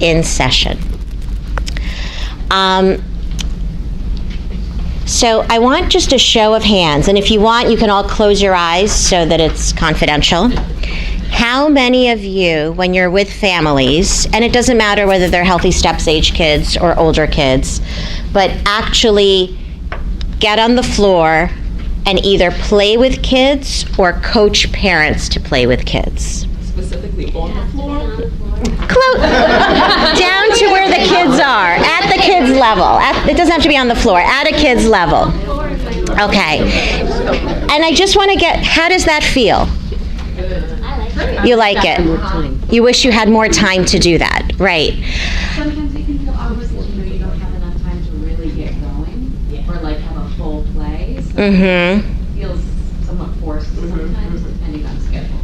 in session. So I want just a show of hands, and if you want, you can all close your eyes so that it's confidential. How many of you, when you're with families, and it doesn't matter whether they're Healthy Steps age kids or older kids, but actually get on the floor and either play with kids or coach parents to play with kids? Specifically on the floor? Down to where the kids are, at the kids' level. It doesn't have to be on the floor, at a kid's level. Okay. And I just want to get, how does that feel? You like it? You wish you had more time to do that, right? Sometimes it can feel awkward because you don't have enough time to really get going or like have a full play. So it feels somewhat forced sometimes depending on schedule.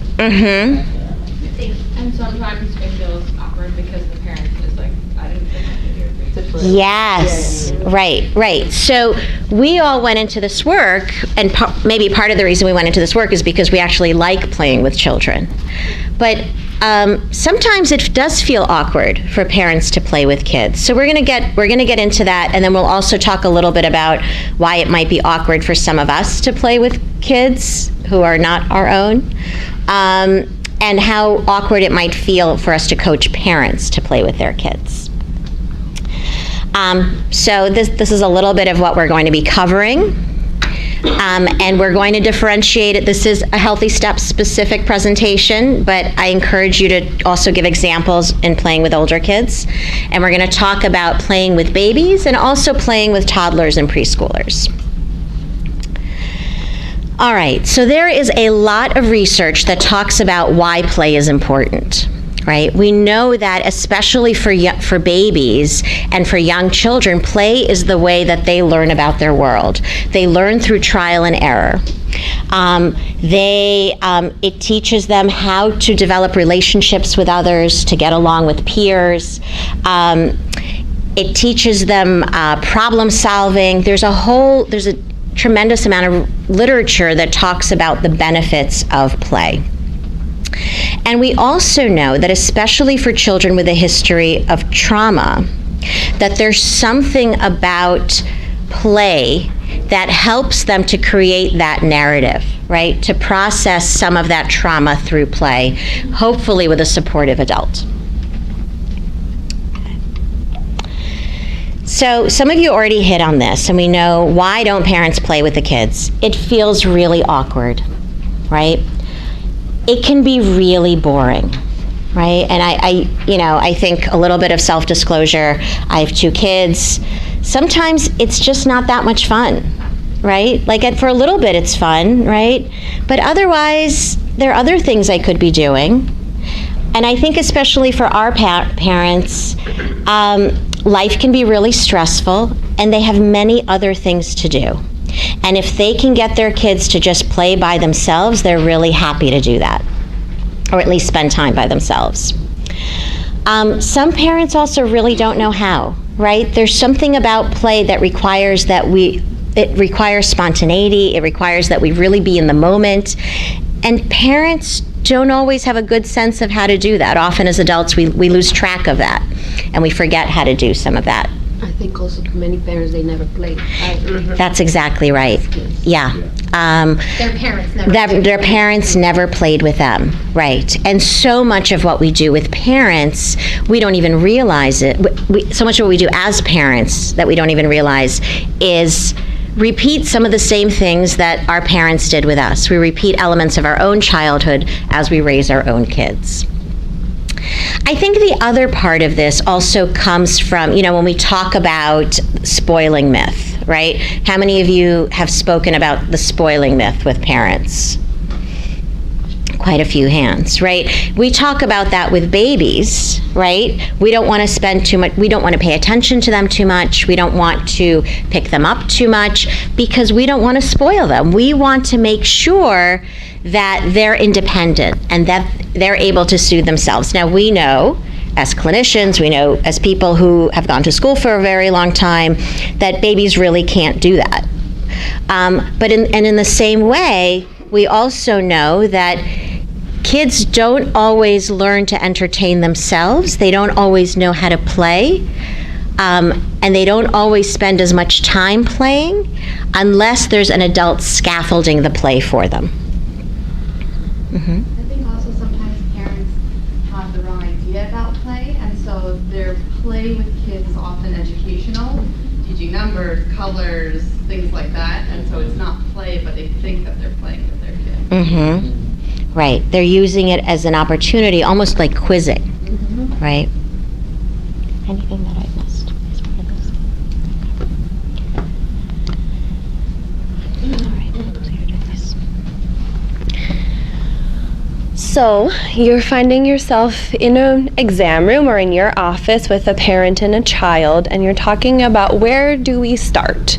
And sometimes it feels awkward because the parent is like, I didn't think I could hear you. Yes, right. So we all went into this work, and maybe part of the reason we went into this work is because we actually like playing with children. But sometimes it does feel awkward for parents to play with kids. So we're going to get into that, and then we'll also talk a little bit about why it might be awkward for some of us to play with kids who are not our own. And how awkward it might feel for us to coach parents to play with their kids. So this is a little bit of what we're going to be covering. And we're going to differentiate it. This is a Healthy Steps specific presentation, but I encourage you to also give examples in playing with older kids. And we're going to talk about playing with babies and also playing with toddlers and preschoolers. All right, so there is a lot of research that talks about why play is important, right? We know that especially for babies and for young children, play is the way that they learn about their world. They learn through trial and error. It teaches them how to develop relationships with others, to get along with peers. It teaches them problem solving. There's a tremendous amount of literature that talks about the benefits of play. And we also know that especially for children with a history of trauma, that there's something about play that helps them to create that narrative, right? To process some of that trauma through play, hopefully with a supportive adult. So some of you already hit on this, and we know, why don't parents play with the kids? It feels really awkward, right? It can be really boring, right? And I think a little bit of self-disclosure, I have 2 kids. Sometimes it's just not that much fun, right? Like for a little bit it's fun, right? But otherwise, there are other things I could be doing. And I think especially for our parents, life can be really stressful, and they have many other things to do. And if they can get their kids to just play by themselves, they're really happy to do that, or at least spend time by themselves. Some parents also really don't know how, right? There's something about play that requires it requires spontaneity, it requires that we really be in the moment, and parents don't always have a good sense of how to do that. Often as adults, we lose track of that, and we forget how to do some of that. I think also many parents, they never played. That's exactly right. Yeah. Their parents never played with them, right? And so much of what we do with parents, we don't even realize it. So much of what we do as parents that we don't even realize is repeat some of the same things that our parents did with us. We repeat elements of our own childhood as we raise our own kids. I think the other part of this also comes from, when we talk about spoiling myth, right? How many of you have spoken about the spoiling myth with parents? Quite a few hands, right? We talk about that with babies, right? We don't want to spend too much, we don't want to pay attention to them too much, we don't want to pick them up too much, because we don't want to spoil them. We want to make sure that they're independent and that they're able to soothe themselves. Now, we know as clinicians, we know as people who have gone to school for a very long time, that babies really can't do that. But in the same way, we also know that kids don't always learn to entertain themselves. They don't always know how to play. And they don't always spend as much time playing unless there's an adult scaffolding the play for them. Mm-hmm. I think also sometimes parents have the wrong idea about play, and so their play with kids is often educational, teaching numbers, colors, things like that, and so it's not play, but they think that they're playing with their kids. Mm-hmm. Right. They're using it as an opportunity, almost like quizzing. Mm-hmm. Right? Anything that I missed as part of this? All right. So you're doing this. So, you're finding yourself in an exam room or in your office with a parent and a child, and you're talking about where do we start?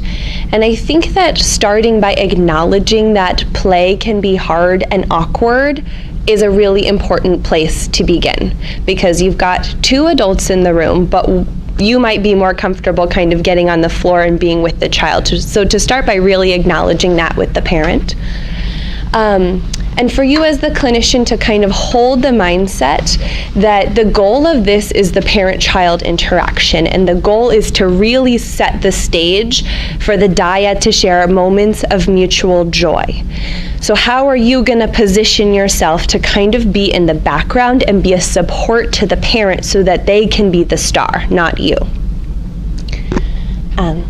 And I think that starting by acknowledging that play can be hard and awkward is a really important place to begin, because you've got two adults in the room, but you might be more comfortable kind of getting on the floor and being with the child. So to start by really acknowledging that with the parent. And for you as the clinician to kind of hold the mindset that the goal of this is the parent-child interaction, and the goal is to really set the stage for the dyad to share moments of mutual joy. So how are you going to position yourself to kind of be in the background and be a support to the parent so that they can be the star, not you? Yeah.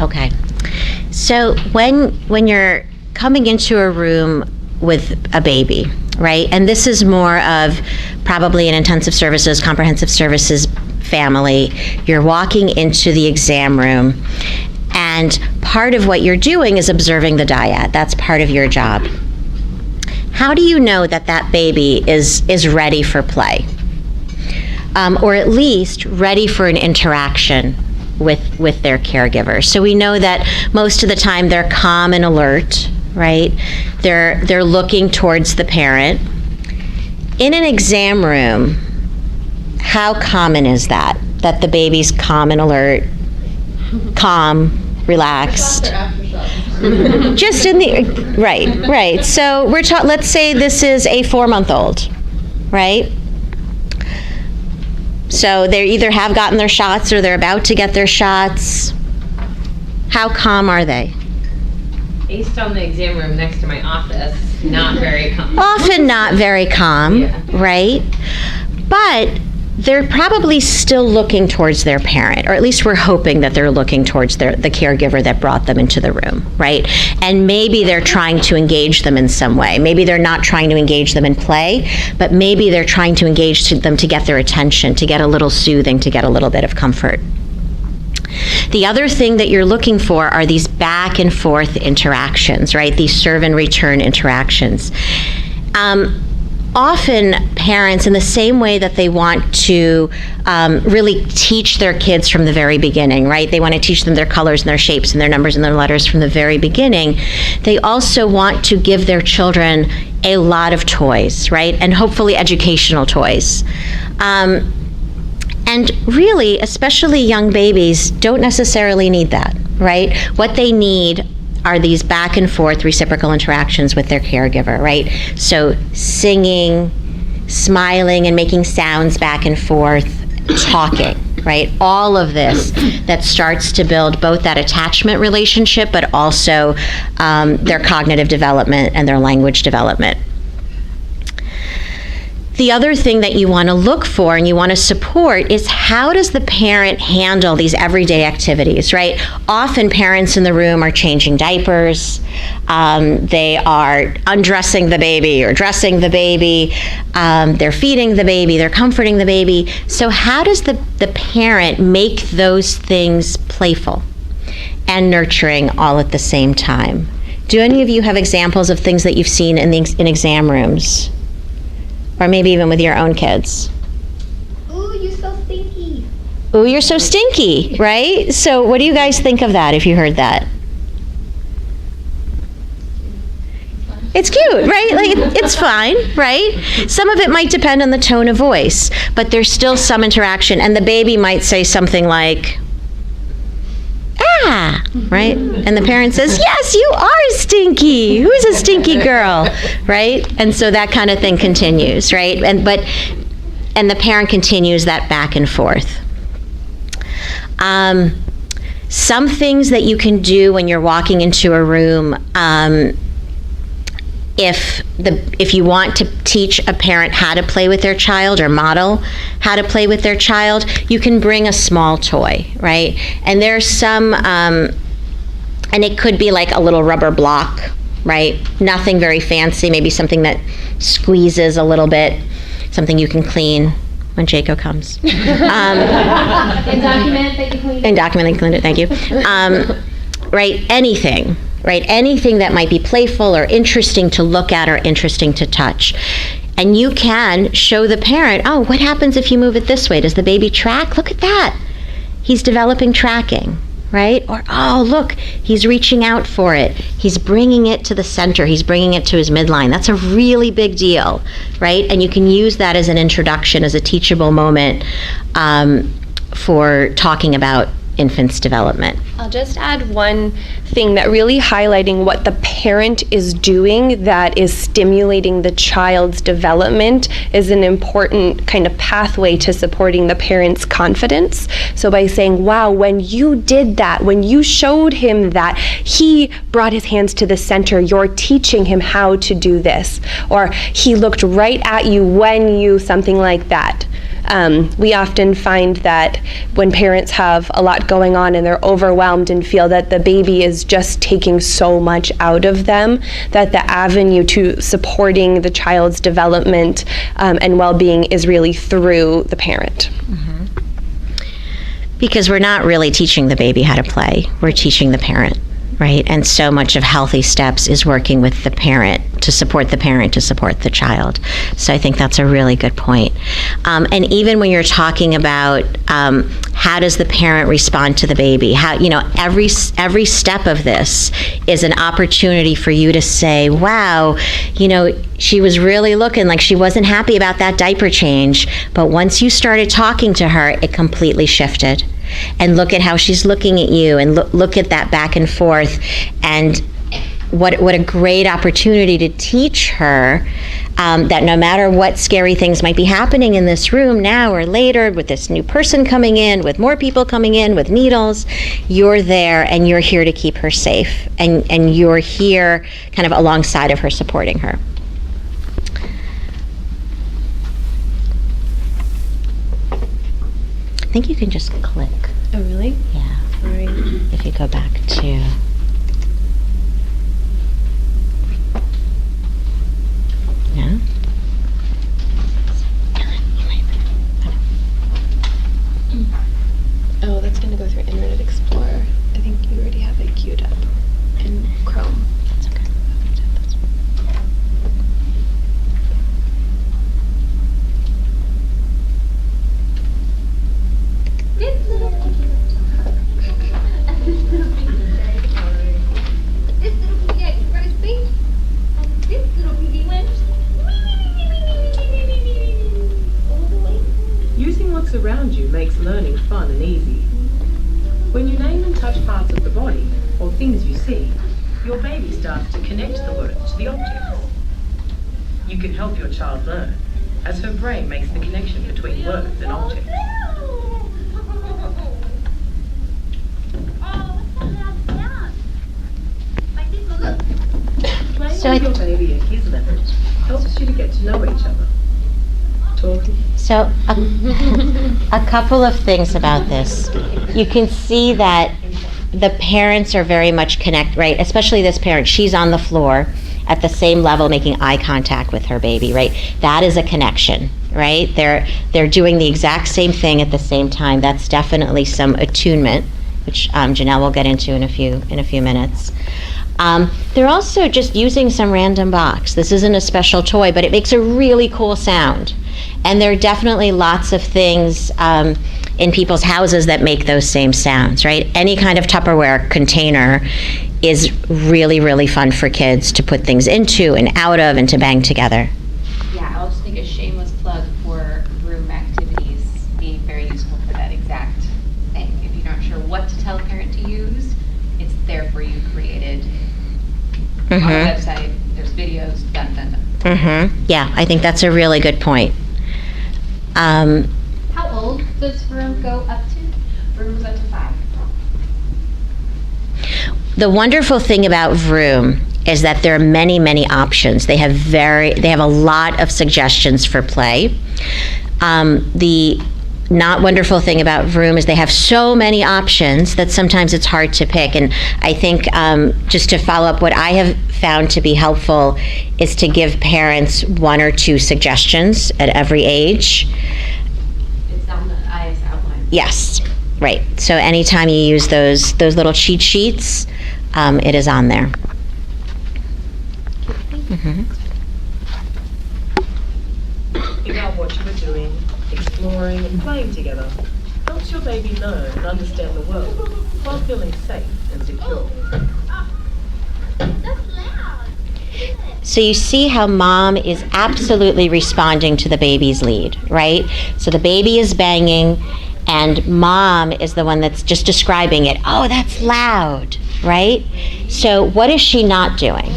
Okay. So when you're coming into a room with a baby, right? And this is more of probably an intensive services, comprehensive services family. You're walking into the exam room, and part of what you're doing is observing the dyad. That's part of your job. How do you know that that baby is ready for play? Or at least ready for an interaction with their caregiver. So we know that most of the time they're calm and alert, right? They're looking towards the parent. In an exam room, how common is that the baby's calm and alert, calm, relaxed? Just in the right. So we're let's say this is a 4-month-old, right? So they either have gotten their shots or they're about to get their shots. How calm are they? Based on the exam room next to my office, not very calm. Often not very calm, Yeah. right? But they're probably still looking towards their parent, or at least we're hoping that they're looking towards the caregiver that brought them into the room, right? And maybe they're trying to engage them in some way. Maybe they're not trying to engage them in play, but maybe they're trying to engage them to get their attention, to get a little soothing, to get a little bit of comfort. The other thing that you're looking for are these back and forth interactions, right? These serve and return interactions. Often parents, in the same way that they want to really teach their kids from the very beginning, right? They want to teach them their colors and their shapes and their numbers and their letters from the very beginning. They also want to give their children a lot of toys, right? And hopefully educational toys. And really, especially young babies, don't necessarily need that, right? What they need are these back and forth reciprocal interactions with their caregiver, right? So singing, smiling, and making sounds back and forth, talking, right? All of this that starts to build both that attachment relationship, but also their cognitive development and their language development. The other thing that you want to look for and you want to support is how does the parent handle these everyday activities, right? Often parents in the room are changing diapers, they are undressing the baby or dressing the baby, they're feeding the baby, they're comforting the baby. So how does the parent make those things playful and nurturing all at the same time? Do any of you have examples of things that you've seen in exam rooms? Or maybe even with your own kids? Ooh, you so stinky. Ooh, you're so stinky, right? So what do you guys think of that if you heard that? It's cute, right? Like, it's fine, right? Some of it might depend on the tone of voice, but there's still some interaction, and the baby might say something like, yeah, right? And the parent says, yes, you are stinky. Who's a stinky girl, right? And so that kind of thing continues, right? And the parent continues that back and forth. Some things that you can do when you're walking into a room, if you want to teach a parent how to play with their child or model how to play with their child, you can bring a small toy, right? And there's some, and it could be like a little rubber block, right? Nothing very fancy, maybe something that squeezes a little bit, something you can clean when Jaco comes. And document that you cleaned. And document that you cleaned it, thank you. Right, anything. Right, anything that might be playful or interesting to look at or interesting to touch. And you can show the parent, oh, what happens if you move it this way? Does the baby track? Look at that. He's developing tracking, right? Or, oh, look, he's reaching out for it. He's bringing it to the center. He's bringing it to his midline. That's a really big deal, right? And you can use that as an introduction, as a teachable moment for talking about infant's development. I'll just add one thing that really highlighting what the parent is doing that is stimulating the child's development is an important kind of pathway to supporting the parent's confidence. So by saying, wow, when you did that, when you showed him that, he brought his hands to the center, you're teaching him how to do this. Or he looked right at you when you, something like that. We often find that when parents have a lot going on and they're overwhelmed and feel that the baby is just taking so much out of them, that the avenue to supporting the child's development and well-being is really through the parent. Mm-hmm. Because we're not really teaching the baby how to play, we're teaching the parent, right? And so much of Healthy Steps is working with the parent to support the child. So I think that's a really good point. And even when you're talking about how does the parent respond to the baby, how, every step of this is an opportunity for you to say, wow, she was really looking like she wasn't happy about that diaper change, but once you started talking to her, it completely shifted. And look at how she's looking at you, and look at that back and forth, and what a great opportunity to teach her that no matter what scary things might be happening in this room now or later, with this new person coming in, with more people coming in, with needles, you're there and you're here to keep her safe, and you're here kind of alongside of her, supporting her. I think you can just click. Oh, really? Yeah. All right. If you go back to... Yeah. Oh, that's going to go through Internet Explorer. I think you already have it queued up in Chrome. That's okay. Using what's around you makes learning fun and easy. When you name and touch parts of the body, or things you see, your baby starts to connect the word to the objects. You can help your child learn, as her brain makes the connection between words and objects. Playing with your baby at his level helps you to get to know each other. Talking. So a couple of things about this. You can see that the parents are very much connected, right? Especially this parent, she's on the floor at the same level, making eye contact with her baby, right? That is a connection, right? They're doing the exact same thing at the same time. That's definitely some attunement, which Janelle will get into in a few minutes. They're also just using some random box. This isn't a special toy, but it makes a really cool sound. And there are definitely lots of things in people's houses that make those same sounds, right? Any kind of Tupperware container is really, really fun for kids to put things into and out of and to bang together. Yeah, I'll just make a shameless plug for room activities being very useful for that exact thing. If you're not sure what to tell a parent to use, it's there for you, created on the website. There's videos, done. Yeah, I think that's a really good point. How old does Vroom go up to? Vroom goes up to 5. The wonderful thing about Vroom is that there are many, many options. They have a lot of suggestions for play. The not wonderful thing about Vroom is they have so many options that sometimes it's hard to pick. And I think just to follow up, what I have found to be helpful is to give parents 1 or 2 suggestions at every age. It's on the IS outline. Yes, right. So anytime you use those little cheat sheets, it is on there. About what you are doing, exploring and playing together helps your baby learn and understand the world while feeling safe and secure. So you see how mom is absolutely responding to the baby's lead, right? So the baby is banging and mom is the one that's just describing it. Oh, that's loud, right? So what is she not doing?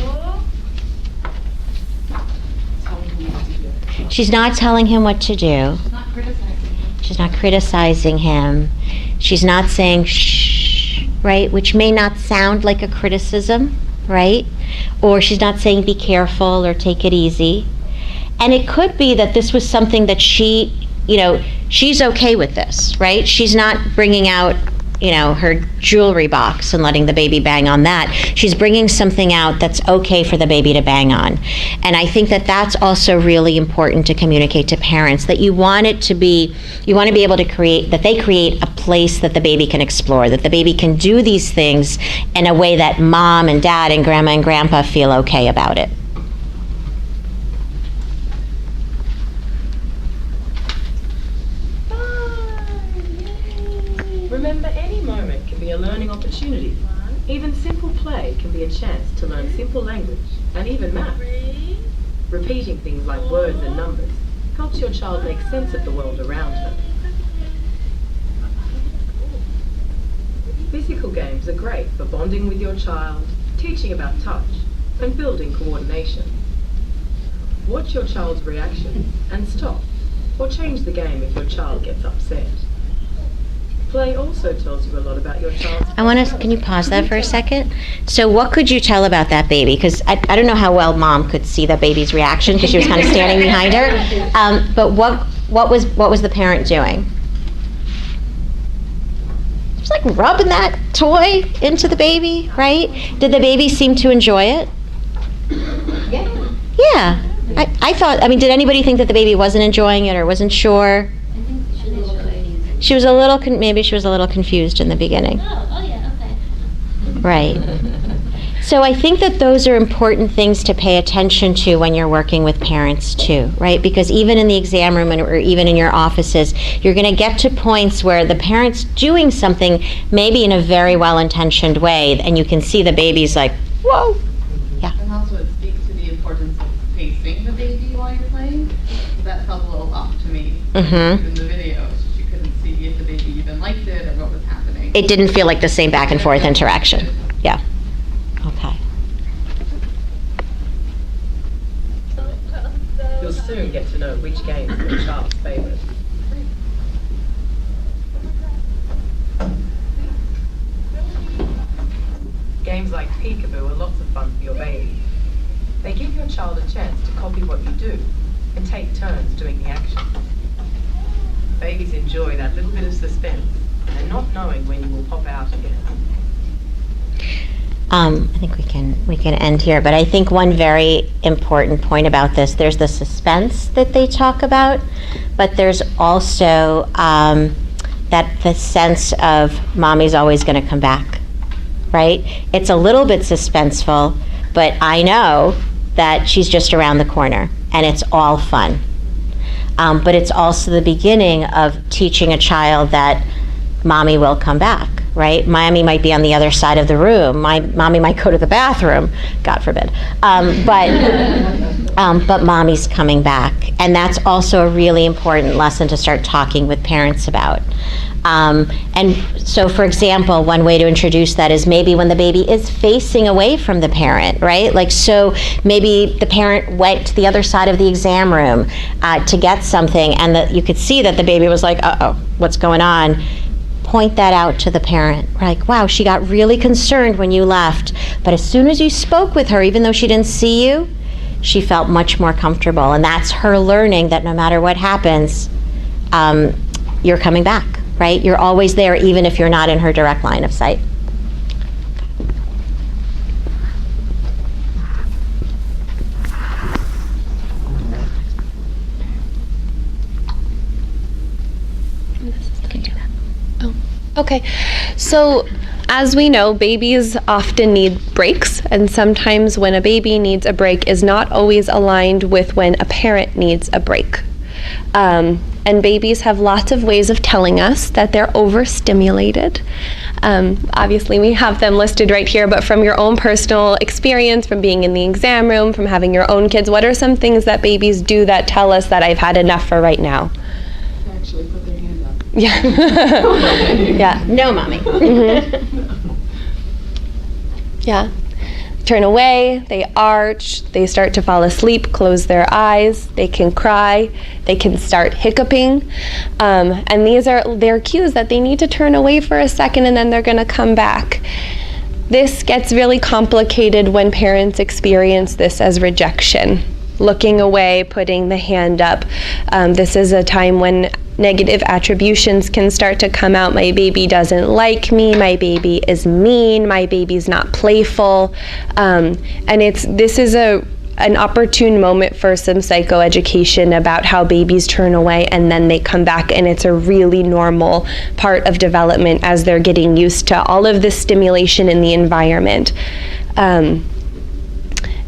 She's not telling him what to do. She's not criticizing him. She's not saying shh, right? Which may not sound like a criticism, right? Or she's not saying be careful or take it easy. And it could be that this was something that she's okay with this, right? She's not bringing out, her jewelry box and letting the baby bang on that. She's bringing something out that's okay for the baby to bang on. And I think that that's also really important to communicate to parents, that you want to be able to create a place that the baby can explore, that the baby can do these things in a way that mom and dad and grandma and grandpa feel okay about it. Remember, any moment can be a learning opportunity. Even simple play can be a chance to learn simple language and even math. Repeating things like words and numbers helps your child make sense of the world around her. Physical games are great for bonding with your child, teaching about touch, and building coordination. Watch your child's reaction and stop, or change the game if your child gets upset. Play also tells you a lot about your child's Can you pause that for a second? So what could you tell about that baby? Because I don't know how well mom could see the baby's reaction because she was kind of standing behind her. But what was the parent doing? Just like rubbing that toy into the baby, right? Did the baby seem to enjoy it? Yeah. I thought, did anybody think that the baby wasn't enjoying it or wasn't sure? She was a little confused in the beginning. Oh yeah, okay. Right. So I think that those are important things to pay attention to when you're working with parents too, right? Because even in the exam room or even in your offices, you're going to get to points where the parent's doing something maybe in a very well-intentioned way, and you can see the baby's like, whoa. Yeah. And also it speaks to the importance of pacing the baby while you're playing. That felt a little off to me in the video. You couldn't see if the baby even liked it or what was happening. It didn't feel like the same back and forth interaction. Yeah. Okay. You'll soon get to know which game is your child's favorite. Games like peekaboo are lots of fun for your baby. They give your child a chance to copy what you do and take turns doing the action. Babies enjoy that little bit of suspense and not knowing when you will pop out again. I think we can end here, but I think one very important point about this, there's the suspense that they talk about, but there's also that the sense of mommy's always going to come back, right? It's a little bit suspenseful, but I know that she's just around the corner, and it's all fun. But it's also the beginning of teaching a child that mommy will come back, right? Mommy might be on the other side of the room. Mommy might go to the bathroom, God forbid. But but mommy's coming back. And that's also a really important lesson to start talking with parents about. And so, for example, one way to introduce that is maybe when the baby is facing away from the parent, right? Like, so maybe the parent went to the other side of the exam room to get something, and that you could see that the baby was like, uh-oh, what's going on? Point that out to the parent. Like, wow, she got really concerned when you left, but as soon as you spoke with her, even though she didn't see you, she felt much more comfortable. And that's her learning that no matter what happens, you're coming back, right? You're always there, even if you're not in her direct line of sight. Okay, so as we know, babies often need breaks, and sometimes when a baby needs a break is not always aligned with when a parent needs a break. And babies have lots of ways of telling us that they're overstimulated. Obviously, we have them listed right here, but from your own personal experience, from being in the exam room, from having your own kids, what are some things that babies do that tell us that I've had enough for right now? Actually put their hand up. Yeah. Yeah. No, mommy. Yeah. Turn away, they arch, they start to fall asleep, close their eyes, they can cry, they can start hiccuping. And these are their cues that they need to turn away for a second and then they're going to come back. This gets really complicated when parents experience this as rejection. Looking away, putting the hand up. This is a time when negative attributions can start to come out. My baby doesn't like me, my baby is mean, my baby's not playful. And this is an opportune moment for some psychoeducation about how babies turn away and then they come back, and it's a really normal part of development as they're getting used to all of this stimulation in the environment.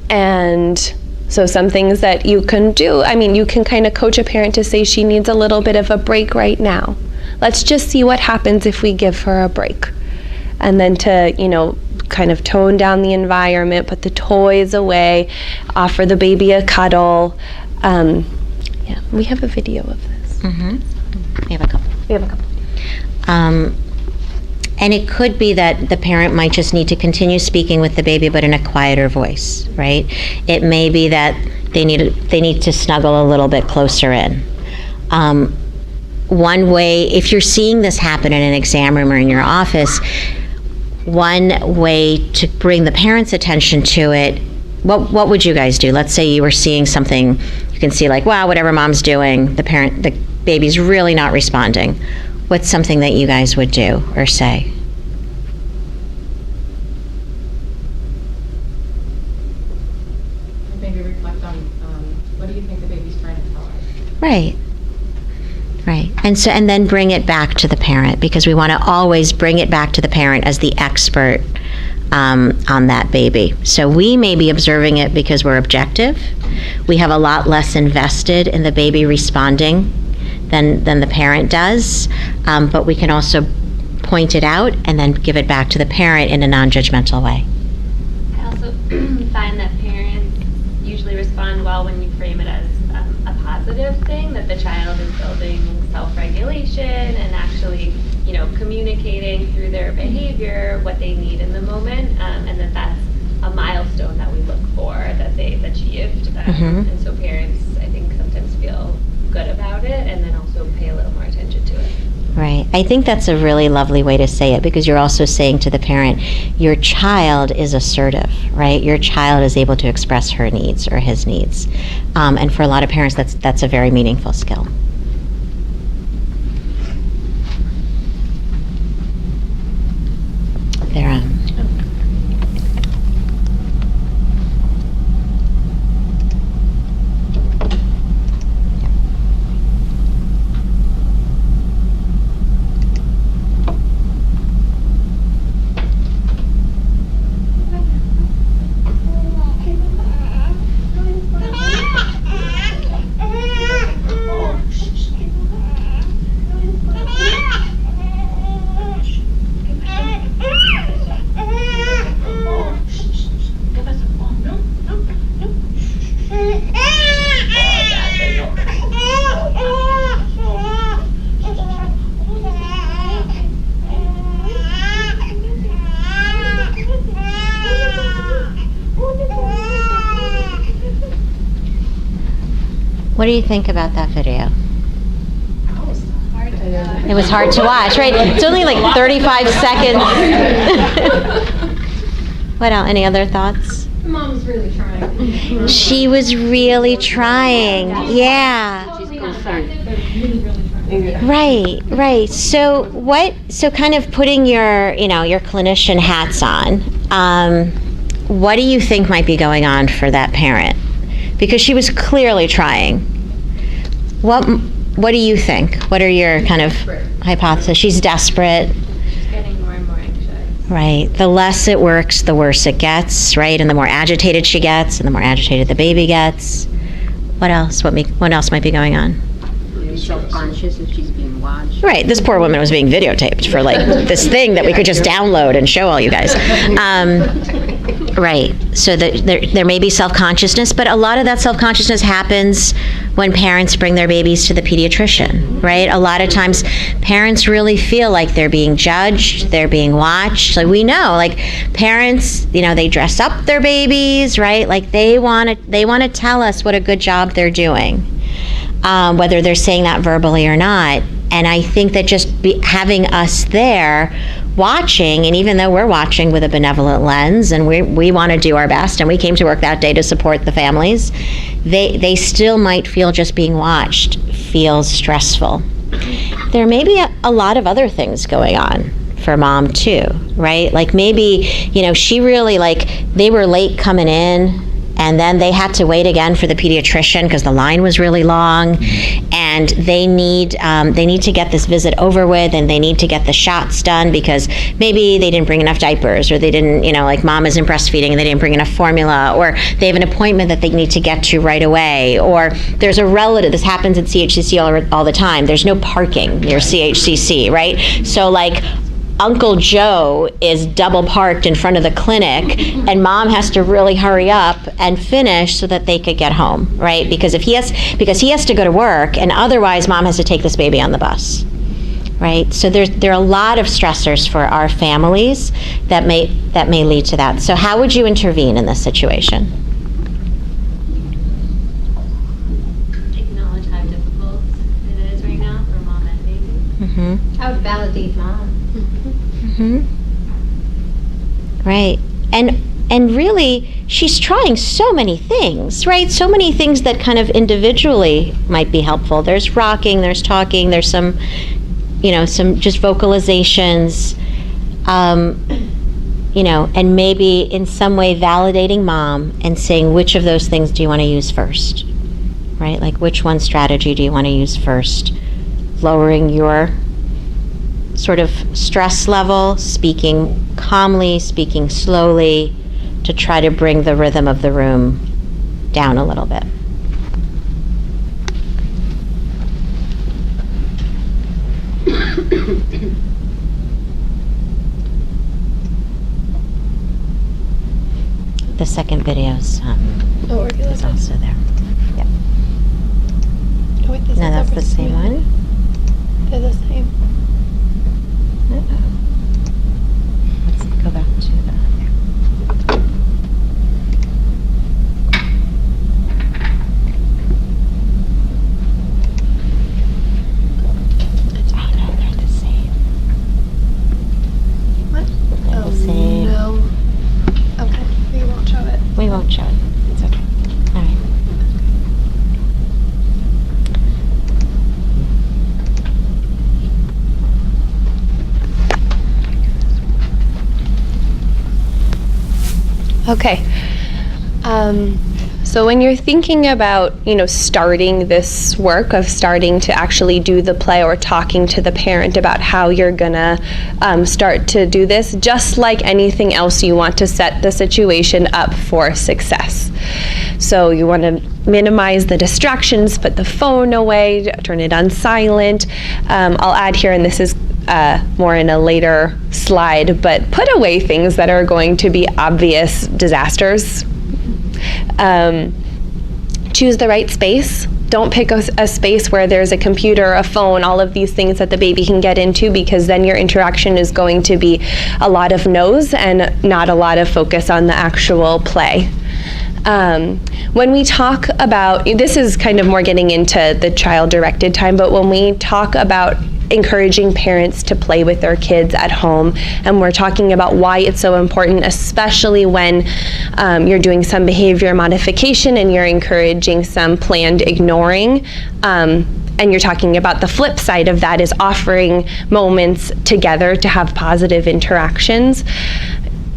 And so some things that you can do, you can kind of coach a parent to say she needs a little bit of a break right now. Let's just see what happens if we give her a break. And then to, kind of tone down the environment, put the toys away, offer the baby a cuddle. Yeah, we have a video of this. Mm-hmm. We have a couple. And it could be that the parent might just need to continue speaking with the baby, but in a quieter voice, right? It may be that they need to snuggle a little bit closer in. One way, if you're seeing this happen in an exam room or in your office, one way to bring the parent's attention to it, what would you guys do? Let's say you were seeing something, you can see like, wow, whatever mom's doing, the baby's really not responding. What's something that you guys would do or say? Maybe reflect on what do you think the baby's trying to tell us? Right. And then bring it back to the parent, because we want to always bring it back to the parent as the expert on that baby. So we may be observing it because we're objective. We have a lot less invested in the baby responding than the parent does, but we can also point it out and then give it back to the parent in a non-judgmental way. I also find that parents usually respond well when you frame it as a positive thing, that the child is building self-regulation and actually, communicating through their behavior what they need in the moment, and that's a milestone that we look for that they achieved. Mm-hmm. And so parents, I think, sometimes feel good about it and then also pay a little more attention to it. Right. I think that's a really lovely way to say it, because you're also saying to the parent, your child is assertive, right? Your child is able to express her needs or his needs. And for a lot of parents, that's a very meaningful skill. There. do you think about that video? It was hard to watch, right? It's only like 35 seconds. What else? Any other thoughts? Mom was really trying. She was really trying. Yeah. She's concerned. Right. So kind of putting your clinician hats on, what do you think might be going on for that parent? Because she was clearly trying. What do you think? What are your kind of hypotheses? She's desperate. She's getting more and more anxious. Right. The less it works, the worse it gets, right? And the more agitated she gets, and the more agitated the baby gets. What else? What else might be going on? Maybe self-conscious if she's being watched. Right. This poor woman was being videotaped for like this thing that we could just download and show all you guys. Right. So there may be self-consciousness, but a lot of that self-consciousness happens when parents bring their babies to the pediatrician, right? A lot of times parents really feel like they're being judged, they're being watched. Like we know, like parents, they dress up their babies, right? Like they want to tell us what a good job they're doing, whether they're saying that verbally or not. And I think that just having us there watching, and even though we're watching with a benevolent lens and we want to do our best, and we came to work that day to support the families, they still might feel just being watched feels stressful. There may be a lot of other things going on for mom too, right? Like maybe, she really they were late coming in, and then they had to wait again for the pediatrician because the line was really long, and they need to get this visit over with, and they need to get the shots done because maybe they didn't bring enough diapers, or they didn't, mom isn't breastfeeding and they didn't bring enough formula, or they have an appointment that they need to get to right away, or there's a relative. This happens at CHCC all the time. There's no parking near CHCC, right? So Uncle Joe is double parked in front of the clinic, and mom has to really hurry up and finish so that they could get home, right? Because he has to go to work, and otherwise mom has to take this baby on the bus, right? So there are a lot of stressors for our families that may lead to that. So how would you intervene in this situation? Acknowledge how difficult it is right now for mom and baby. Mm-hmm. I would validate mom. Right. And really, she's trying so many things, right? So many things that kind of individually might be helpful. There's rocking, there's talking, there's some just vocalizations, and maybe in some way validating mom and saying, which of those things do you want to use first, right? Like, which one strategy do you want to use first? Lowering your sort of stress level, speaking calmly, speaking slowly, to try to bring the rhythm of the room down a little bit. The second video's is also there. Yep. Oh, wait, this No, is that's the same one. They're the same. Let's go back to the. Oh no, they're the same. What? They're the same. No. Okay, we won't show it. We won't show it. It's okay. All right. Okay. So when you're thinking about, starting this work of starting to actually do the play, or talking to the parent about how you're gonna start to do this, just like anything else, you want to set the situation up for success. So you want to minimize the distractions, put the phone away, turn it on silent. I'll add here, and this is more in a later slide, but put away things that are going to be obvious disasters. Choose the right space. Don't pick a space where there's a computer, a phone, all of these things that the baby can get into, because then your interaction is going to be a lot of no's and not a lot of focus on the actual play. When we talk about, this is kind of more getting into the child-directed time, but when we talk about encouraging parents to play with their kids at home, and we're talking about why it's so important, especially when you're doing some behavior modification and you're encouraging some planned ignoring, and you're talking about the flip side of that is offering moments together to have positive interactions.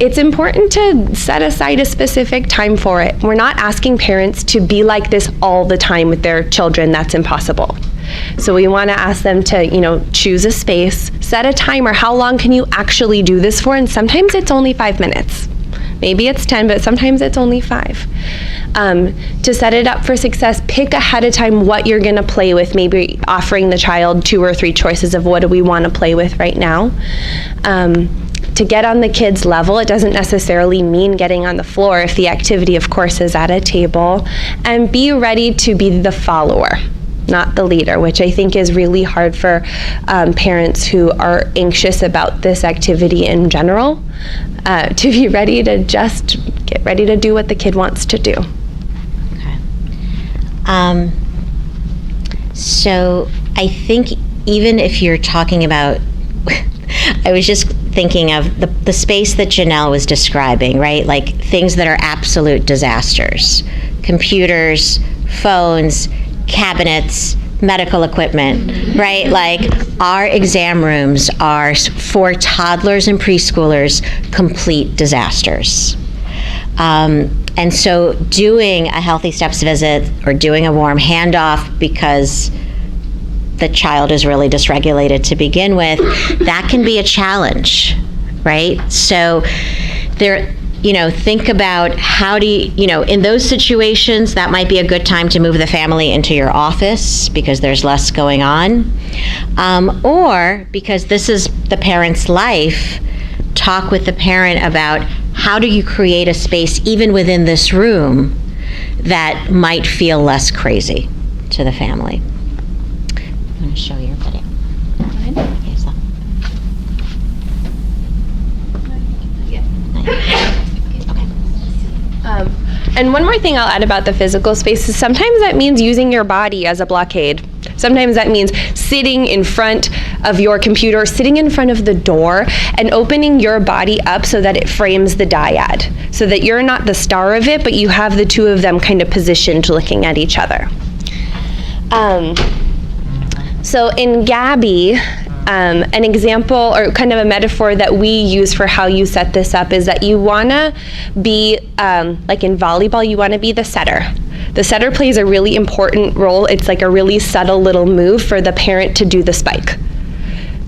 It's important to set aside a specific time for it. We're not asking parents to be like this all the time with their children. That's impossible. So we want to ask them to, choose a space, set a timer. How long can you actually do this for? And sometimes it's only 5 minutes. Maybe it's 10, but sometimes it's only 5. To set it up for success, pick ahead of time what you're going to play with, maybe offering the child 2 or 3 choices of what do we want to play with right now. To get on the kids' level, it doesn't necessarily mean getting on the floor if the activity, of course, is at a table. And be ready to be the follower, not the leader, which I think is really hard for parents who are anxious about this activity in general, to be ready to just get ready to do what the kid wants to do. Okay. So I think even if you're talking about, I was just thinking of the space that Janelle was describing, right? Like things that are absolute disasters. Computers, phones, cabinets, medical equipment, right? Like our exam rooms are, for toddlers and preschoolers, complete disasters. And so doing a Healthy Steps visit or doing a warm handoff because the child is really dysregulated to begin with, that can be a challenge, right? So think about how do you, in those situations, that might be a good time to move the family into your office because there's less going on. Or because this is the parent's life, talk with the parent about how do you create a space even within this room that might feel less crazy to the family. I'm going to show your video. Okay, so. And one more thing I'll add about the physical space is sometimes that means using your body as a blockade. Sometimes that means sitting in front of your computer, sitting in front of the door, and opening your body up so that it frames the dyad, so that you're not the star of it, but you have the two of them kind of positioned looking at each other. So in Gabby, an example or kind of a metaphor that we use for how you set this up is that you want to be, like in volleyball, you want to be the setter. The setter plays a really important role. It's like a really subtle little move for the parent to do the spike.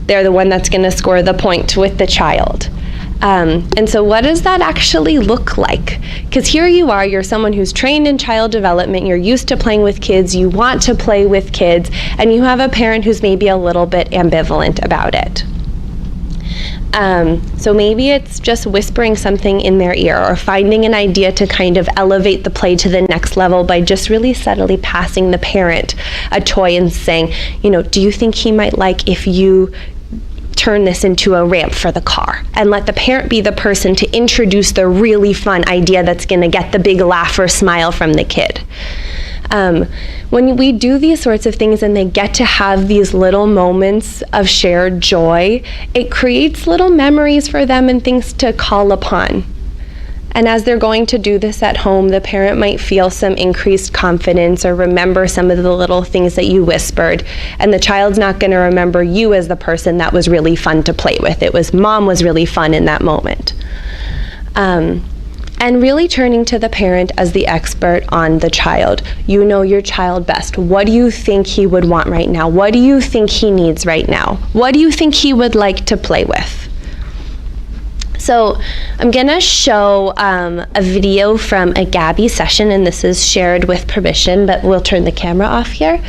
They're the one that's going to score the point with the child. And so what does that actually look like? Because here you are, you're someone who's trained in child development, you're used to playing with kids, you want to play with kids, and you have a parent who's maybe a little bit ambivalent about it. So maybe it's just whispering something in their ear or finding an idea to kind of elevate the play to the next level by just really subtly passing the parent a toy and saying, do you think he might like if you turn this into a ramp for the car, and let the parent be the person to introduce the really fun idea that's going to get the big laugh or smile from the kid. When we do these sorts of things and they get to have these little moments of shared joy, it creates little memories for them and things to call upon. And as they're going to do this at home, the parent might feel some increased confidence or remember some of the little things that you whispered. And the child's not going to remember you as the person that was really fun to play with. It was mom was really fun in that moment. And really turning to the parent as the expert on the child. You know your child best. What do you think he would want right now? What do you think he needs right now? What do you think he would like to play with? So I'm going to show a video from a Gabby session, and this is shared with permission, but we'll turn the camera off here.